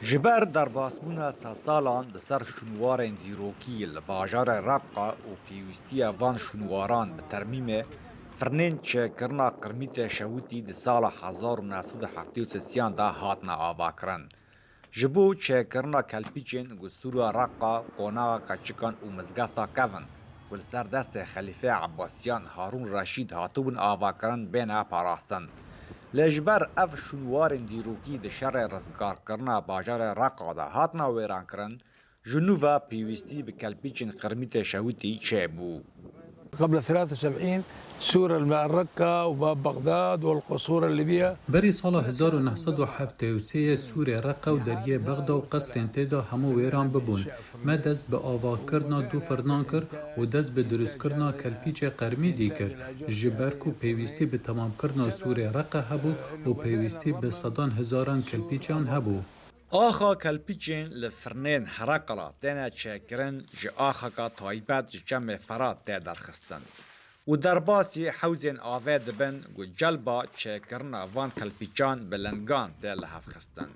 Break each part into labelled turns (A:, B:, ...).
A: جبر در باسبونا سالان د سر شنوارên dîrokî li bajarê Reqqa û pêwîstiya van şunwaran bi termîmê firnên çêkirina qirmîtê Şewitî di sala 1973 de hatine avakirin. Ji bo çêkirina kelpîçên gustûra Reqqa, qonaxa Keçikan û mizgefta Kevin ku li ser destê Xelîfê Ebbasiyan Harûn Reşîd hatibûn avakirin bêne parastin. Lê ji ber ev şûnwarên dîrokî di şerê rizgarkirina bajarê Reqqa de hatine wêrankirin, ji nû ve pêwîstî bi kelpîçên qirmîtê Şewitî çêbû.
B: قبل 73 سور الماء الركة وباب بغداد والقصور اللي بيها
C: بري سالا 1973 سوریه رقه و دریه بغدا و قصرین تیدا همو ویران ببون. ما دست به آوا کرنا دو فرنان کر و دست به درست کرنا کلپیچ قرمی دی کر. جبرکو پیوستی به تمام کرنا سوریه رقه هبو و پیوستی به صدان هزاران کلپیچان هبو.
A: آخا کلپیچین li firnên Hereqala têne çêkirin ji axeka taybet ji cemê Ferat tê derxistin û derbasî hewzên avê dibin ku celba çêkirina van kelpîçan bi lingan tê lihevxistin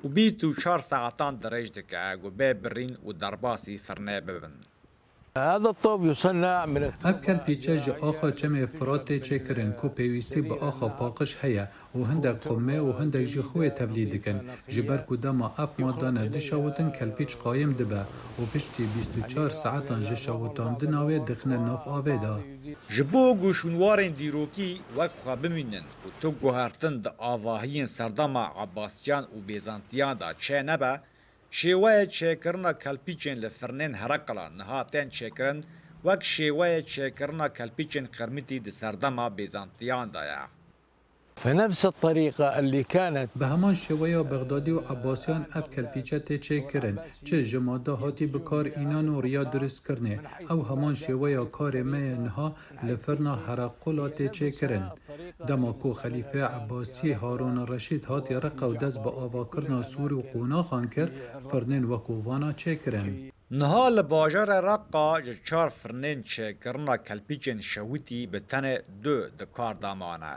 A: û 24 saetan dirêj dike ku bê birîn û derbasî firnê bibin.
B: هذا الطوب يصنع من
C: اف کلپیچه جه آخا چمه فراته چه کرن کو پیوستی با آخا پاقش هیا و هندک قمه و هندک جه خوی تولید کن جبر کدام اف مادانه دشاوتن کلپیچ قایم دبه و پشتی 24 ساعتان جه شاوتان دناوی دخنه ناف آوه دا.
A: Ji bo goşûnwarên dîrokî wek xwe bimînin û tu guhertin di avahiyên serdama Abbasiyan û Bêzantiyan da çê nebe, şêweyê çêkirina kelpîçên li firnên Hereqala niha tên çêkirin wek şêweyê çêkirina kelpîçên qirmîtî di serdema Bêzantiyan da ye.
B: فنفس الطريقة اللي كانت
C: به همان شویا بغدادی و عباسیان اف کلپیچه تی چه کرن چه جماده هاتی بکار اینان و ریا درست کرنه او همان شویا کار مه نها لفرنا هرقلا تی چه کرن دما کو خلیفه عباسی هارون رشید هاتی رقه و دست با آوا کرنا سور و قونا خان کر فرنین وکووانا چه کرن
A: Niha li bajarê Reqqa ji çar firnên çêkirina kelpîçên Şewitî bi tenê du di kar damane.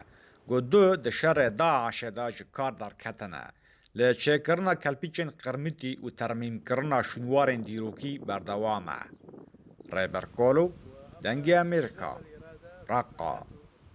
A: Ku du di şerê Daişê de ji kar derketine. Lê çêkirina kelpîçên qirmîtî û termîmkirina şûnwarên dîrokî berdewam e. Rêberkolo, Dengê Amerîka, Reqqa.